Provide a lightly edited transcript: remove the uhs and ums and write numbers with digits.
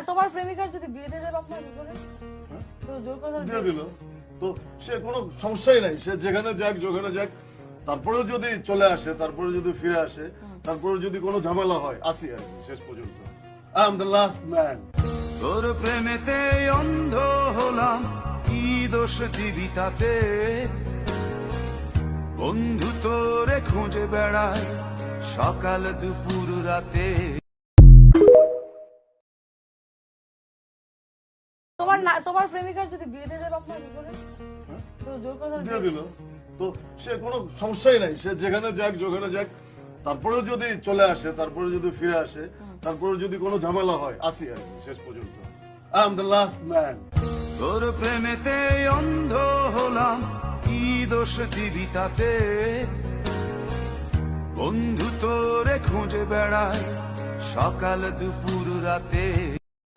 তোমার প্রেমিকার যদি বিয়ে দিয়ে দেবে আপনার জীবনে তো জোর করে দিয়ে দিল তো সে কোনো সমস্যাই নাই, সে যেখানে যাক যেখানে যাক, তারপরেও যদি চলে আসে, তারপরে যদি ফিরে আসে, তারপরে যদি কোনো ঝামেলা হয়, আসি আর কি শেষ পর্যন্ত। I am the last man. তোর প্রেমেতে অন্ধ হলাম, কি দোষ দিবি তাতে? বন্ধু তোরে খুঁজে বেড়ায় সকাল দুপুর রাতে। তোমার প্রেমিকার যদি বিয়ে দিয়ে দেবে আপনার জীবনে তো জোর করে দিয়ে দিল তো সে কোনো সমস্যাই নাই, সে যেখানে যাক যেখানে যাক, তারপরেও যদি চলে আসে, তারপরে যদি ফিরে আসে, তারপরে যদি কোনো ঝামেলা হয়, আসি আর কি শেষ পর্যন্ত। I am the last man. তোর প্রেমেতে অন্ধ হলাম, কি দোষ দিবি তাতে? বন্ধু তোরে খুঁজে বেড়ায় সকাল দুপুর রাতে।